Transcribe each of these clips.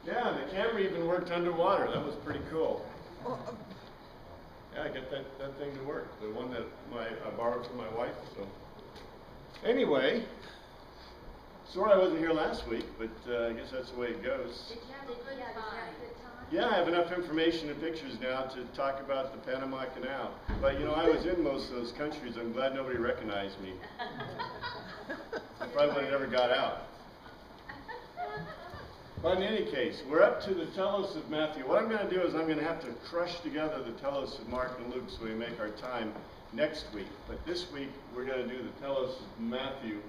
Yeah, the camera even worked underwater. That was pretty cool. Yeah, I got that thing to work. The one that I borrowed from my wife. So anyway, sorry I wasn't here last week, but I guess that's the way it goes. Did you have a good time? Yeah, I have enough information and pictures now to talk about the Panama Canal. But you know, I was in most of those countries. I'm glad nobody recognized me. I probably would have never got out. But in any case, we're up to the Telos of Matthew. What I'm going to do is I'm going to have to crush together the Telos of Mark and Luke so we make our time next week. But this week, we're going to do the Telos of Matthew.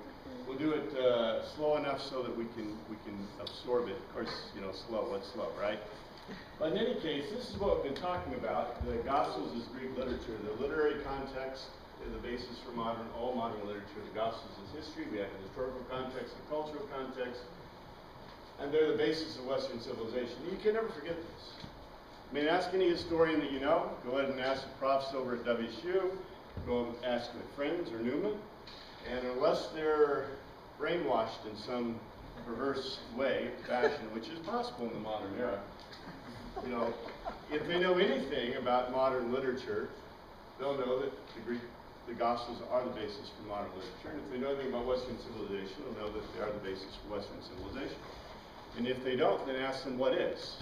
We'll do it slow enough so that we can absorb it. Of course, you know, slow. What's slow, right? But in any case, this is what we've been talking about. The Gospels is Greek literature. The literary context is the basis for all modern literature. The Gospels is history. We have the historical context, the cultural context, and they're the basis of Western civilization. You can never forget this. I mean, ask any historian that you know. Go ahead and ask the profs over at WSU. Go and ask my friends or Newman. And unless they're brainwashed in some perverse way, fashion, which is possible in the modern era, you know, if they know anything about modern literature, they'll know that the Gospels are the basis for modern literature. And if they know anything about Western civilization, they'll know that they are the basis for Western civilization. And if they don't, then ask them what is.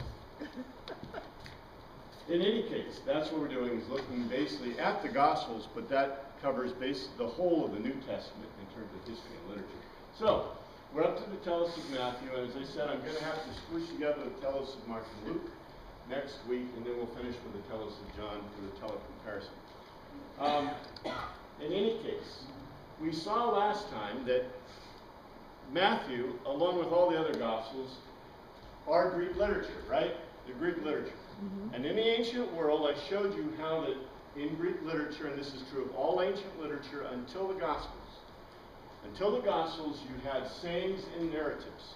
In any case, that's what we're doing, is looking basically at the Gospels, but that covers the whole of the New Testament in terms of history and literature. So, we're up to the Telos of Matthew, and as I said, I'm going to have to squish together the Telos of Mark and Luke next week, and then we'll finish with the Telos of John for the tele-comparison. In any case, we saw last time that Matthew, along with all the other Gospels, are Greek literature, right? They're Greek literature. Mm-hmm. And in the ancient world, I showed you how that in Greek literature, and this is true of all ancient literature until the Gospels, you had sayings and narratives.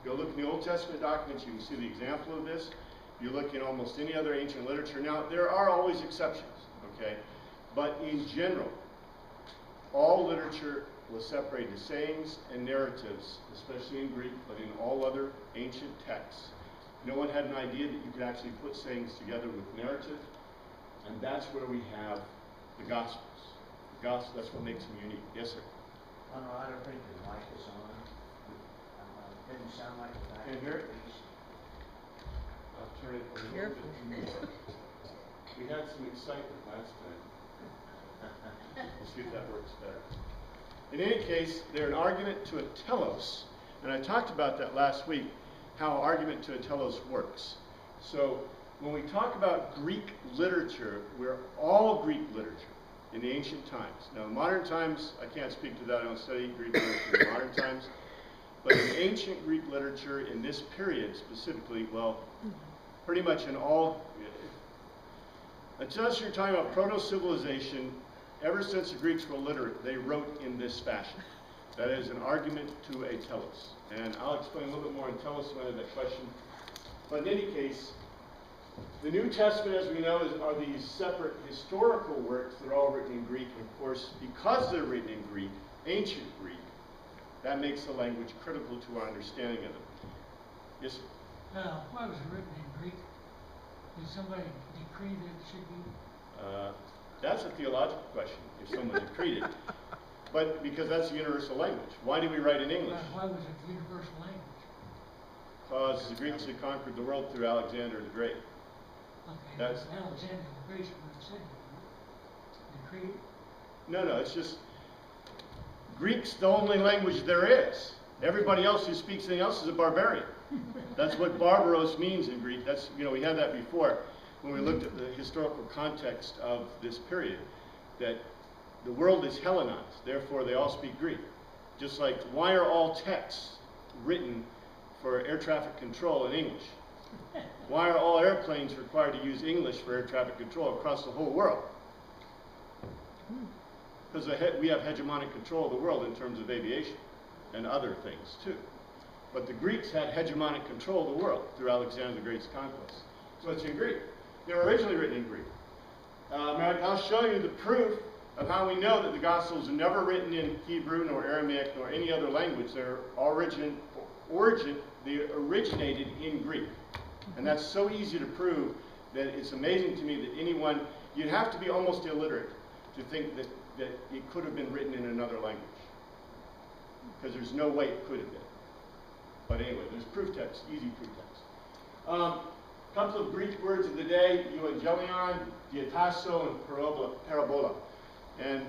Go look in the Old Testament documents, you can see the example of this. You look in almost any other ancient literature. Now, there are always exceptions, okay? But in general, all literature was separated into sayings and narratives, especially in Greek, but in all other ancient texts. No one had an idea that you could actually put sayings together with narrative, and that's where we have the Gospels. The Gospel, that's what makes them unique. Yes, sir? On a lot of print, the mic is on. Didn't sound like a back. Can you hear it? I'll turn it a little bit more. We had some excitement last time. Let's see if that works better. In any case, they're an argument to a telos, and I talked about that last week, how argument to a telos works. So when we talk about Greek literature, we're all Greek literature in the ancient times. Now, in modern times, I can't speak to that. I don't study Greek literature in modern times. But in ancient Greek literature in this period specifically, well, pretty much in all, until you're talking about proto-civilization, ever since the Greeks were literate, they wrote in this fashion. That is an argument to a telos. And I'll explain a little bit more in telos when I have that question. But in any case, the New Testament, as we know, are these separate historical works that are all written in Greek. And of course, because they're written in Greek, ancient Greek, that makes the language critical to our understanding of it. Yes, sir? Why was it written in Greek? Did somebody decree that it should be? That's a theological question, if someone decreed it. But because that's the universal language. Why do we write in English? Why was it the universal language? Because the Greeks had conquered the world through Alexander the Great. Okay, That's Alexander the Great would have said it. Decree? No, it's just Greek's the only language there is. Everybody else who speaks anything else is a barbarian. That's what barbaros means in Greek. That's, you know, we had that before when we looked at the historical context of this period, that the world is Hellenized, therefore they all speak Greek. Just like, why are all texts written for air traffic control in English? Why are all airplanes required to use English for air traffic control across the whole world? Because we have hegemonic control of the world in terms of aviation and other things too. But the Greeks had hegemonic control of the world through Alexander the Great's conquest. So it's in Greek. They were originally written in Greek. I'll show you the proof of how we know that the Gospels are never written in Hebrew, nor Aramaic, nor any other language. They're all written originated in Greek. And that's so easy to prove that it's amazing to me that anyone, you'd have to be almost illiterate to think that it could have been written in another language. Because there's no way it could have been. But anyway, there's proof text, easy proof text. Couple of Greek words of the day: euangelion, diatasso, and parabola. And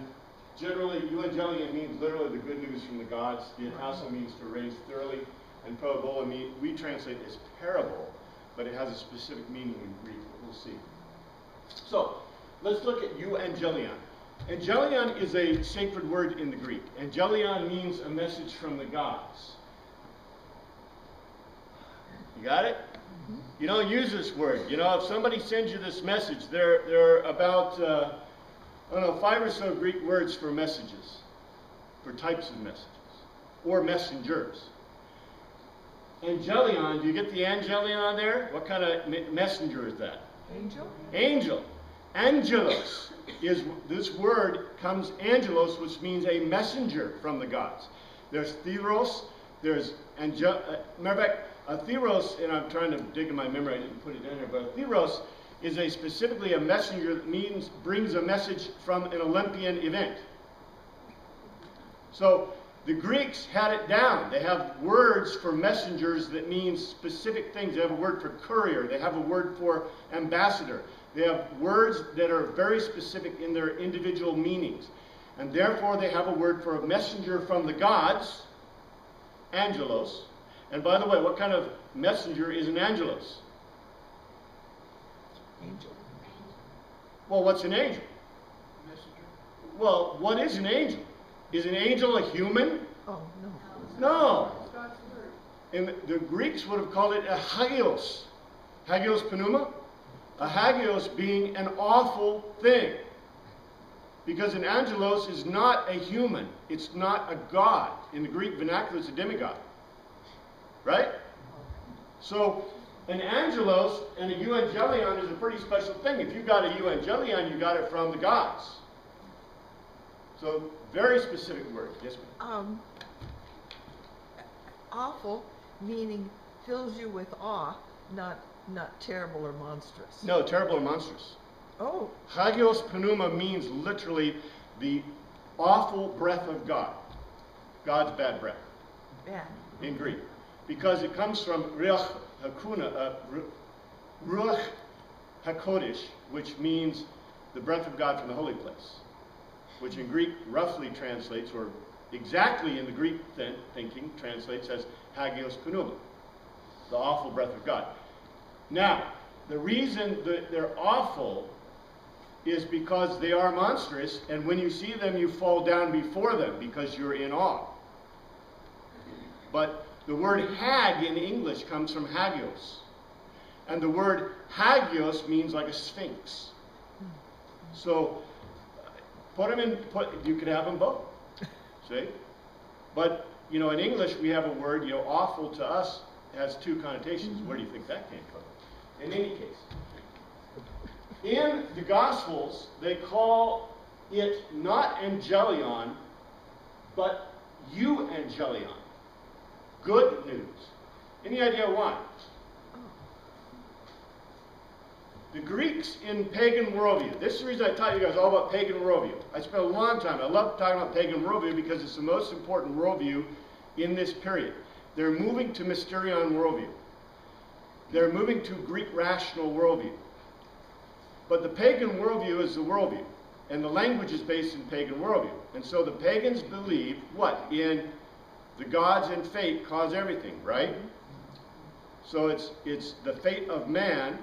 generally, euangelion means literally the good news from the gods. Diatasso means to raise thoroughly, and parabola we translate as parable, but it has a specific meaning in Greek that we'll see. So, let's look at euangelion. Angelion is a sacred word in the Greek. Angelion means a message from the gods. You got it? You don't use this word. You know, if somebody sends you this message, there are about, I don't know, 5 or so Greek words for messages, for types of messages, or messengers. Angelion, do you get the angelion there? What kind of messenger is that? Angel? Angel. Angelos is, this word comes, angelos, which means a messenger from the gods. There's theros, there's matter of fact, a theros, and I'm trying to dig in my memory, I didn't put it in here, but a theros is specifically a messenger that brings a message from an Olympian event. So the Greeks had it down. They have words for messengers that mean specific things. They have a word for courier. They have a word for ambassador. They have words that are very specific in their individual meanings. And therefore they have a word for a messenger from the gods, angelos. And by the way, what kind of messenger is an angelos? Angel. Well, what's an angel? Messenger. Well, what is an angel? Is an angel a human? Oh, no. No. And the Greeks would have called it a hagios. Hagios pneuma? A hagios being an awful thing. Because an angelos is not a human. It's not a god. In the Greek vernacular, it's a demigod. Right? So, an angelos and a euangelion is a pretty special thing. If you got a euangelion, you got it from the gods. So, very specific word. Yes, ma'am? Awful, meaning fills you with awe, not terrible or monstrous. No, terrible or monstrous. Oh. Hagios pneuma means literally the awful breath of God. God's bad breath. Bad. In Greek. Because it comes from Ruach HaKodesh, which means the breath of God from the holy place. Which in Greek roughly translates, or exactly in the Greek thinking, translates as Hagios pneuma. The awful breath of God. Now, the reason that they're awful is because they are monstrous, and when you see them, you fall down before them because you're in awe. But the word hag in English comes from hagios. And the word hagios means like a sphinx. So, you could have them both. See? But, you know, in English we have a word, you know, awful to us has 2 connotations. Where do you think that came from? In any case, in the Gospels, they call it not angelion, but euangelion. Good news. Any idea why? The Greeks in pagan worldview. This is the reason I taught you guys all about pagan worldview. I spent a long time. I love talking about pagan worldview because it's the most important worldview in this period. They're moving to Mysterion worldview. They're moving to Greek rational worldview. But the pagan worldview is the worldview. And the language is based in pagan worldview. And so the pagans believe what? In the gods and fate cause everything, right? So it's the fate of man,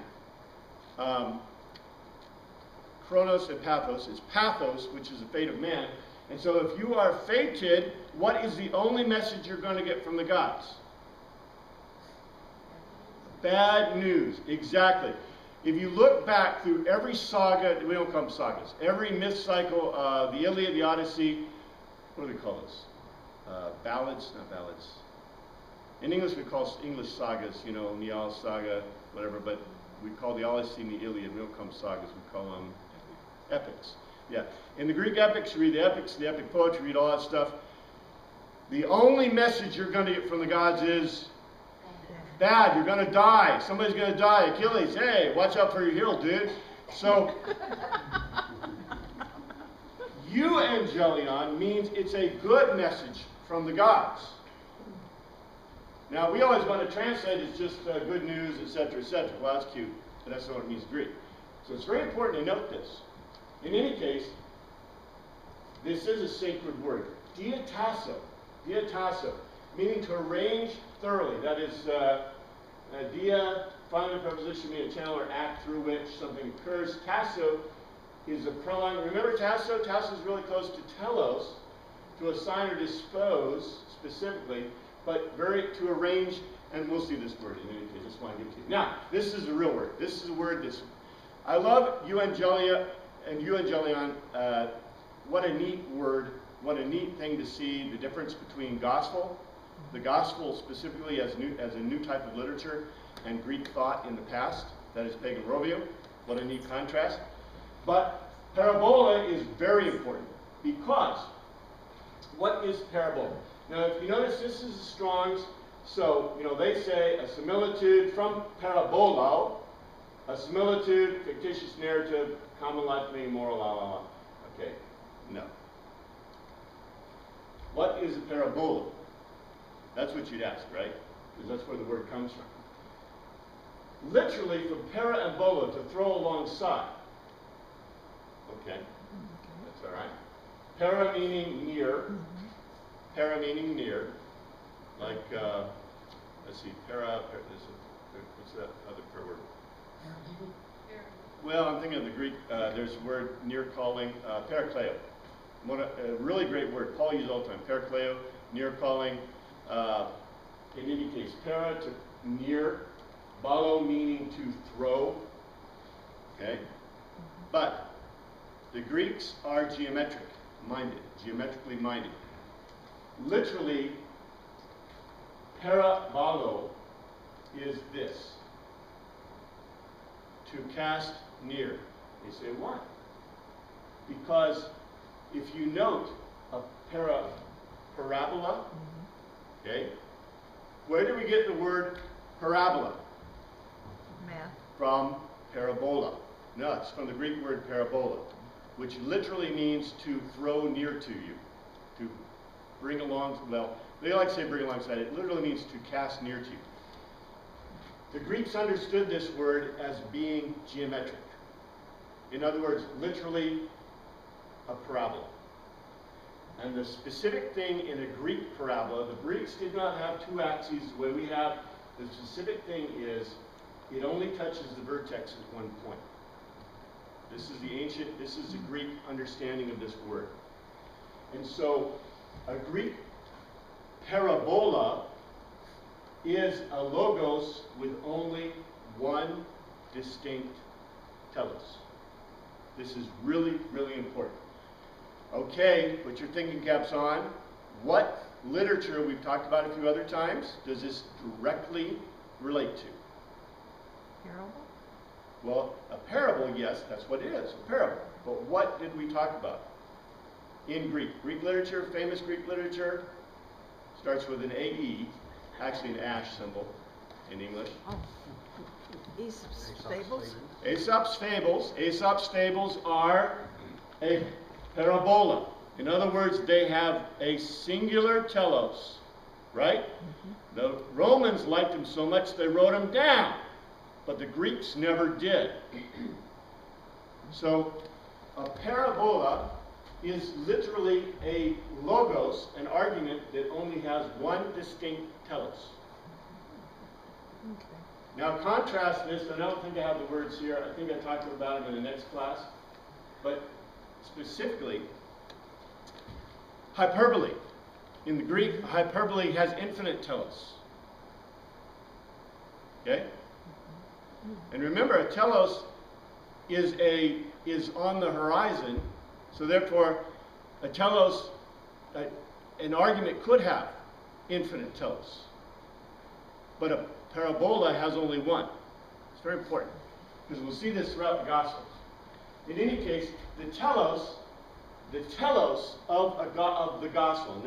chronos and pathos. It's pathos, which is the fate of man. And so if you are fated, what is the only message you're going to get from the gods? Bad news. Exactly. If you look back through every saga, we don't call them sagas, every myth cycle, the Iliad, the Odyssey, what do we call this? Ballads? Not ballads. In English we call English sagas, you know, Niall saga, whatever, but we call the Odyssey and the Iliad, we don't call them sagas, we call them epics. Yeah. In the Greek epics, you read the epics, the epic poetry, read all that stuff. The only message you're going to get from the gods is bad. You're going to die. Somebody's going to die. Achilles, hey, watch out for your heel, dude. So, euangelion means it's a good message from the gods. Now, we always want to translate it as just good news, etc., etc. Well, that's cute, but that's not what it means in Greek. So it's very important to note this. In any case, this is a sacred word. Diatasso, meaning to arrange thoroughly. That is, dia, final preposition, meaning a channel or act through which something occurs. Tasso is a pronoun. Remember tasso? Tasso is really close to telos, to assign or dispose specifically, but to arrange, and we'll see this word in any case. I just want to give it to you. Now, this is a real word. This is a word that's, I love euangelia and euangelion. What a neat word. What a neat thing to see the difference between gospel, the gospel specifically as a new type of literature, and Greek thought in the past, that is pagan Rovio. What a neat contrast. But parabola is very important because what is parabola? Now, if you notice, this is the Strong's. So, they say a similitude from parabolo, a similitude, fictitious narrative, common life meaning moral, la la la. Okay, no. What is a parabola? That's what you'd ask, right? Because that's where the word comes from. Literally, from para and bola, to throw alongside. Okay, that's all right. Para meaning near. Para meaning near. Like, let's see, what's that other para word? Well, I'm thinking of the Greek, there's a word near calling, parakleo. A really great word, Paul uses all the time, parakleo, near calling. In any case, para to near, balo meaning to throw. Okay? But the Greeks are geometrically minded. Literally, parabolo is this. To cast near. You say, why? Because if you note a parabola, okay, where do we get the word parabola? Math. From parabola. No, it's from the Greek word parabola, which literally means to throw near to you, to bring along, well, they like to say bring alongside. It literally means to cast near to you. The Greeks understood this word as being geometric. In other words, literally a parabola. And the specific thing in a Greek parabola, the Greeks did not have two axes the way we have. The specific thing is it only touches the vertex at one point. This is the Greek understanding of this word. And so a Greek parabola is a logos with only one distinct telos. This is really, really important. Okay, put your thinking caps on. What literature, we've talked about a few other times, does this directly relate to? Parable? Well, a parable, yes, that's what it is, a parable. But what did we talk about? In Greek. Greek literature, famous Greek literature, starts with an AE, actually an ash symbol in English. Oh. Aesop's fables? Aesop's fables. Aesop's fables are a parabola. In other words, they have a singular telos, right? The Romans liked them so much they wrote them down, but the Greeks never did. So a parabola is literally a logos, an argument that only has one distinct telos. Okay. Now contrast this, I don't think I have the words here, I think I talked about them in the next class, but specifically, hyperbole. In the Greek, hyperbole has infinite telos. Okay? And remember, a telos is on the horizon, so therefore, a telos, an argument could have infinite telos. But a parabola has only one. It's very important, because we'll see this throughout the Gospels. In any case, the telos of the Gospel,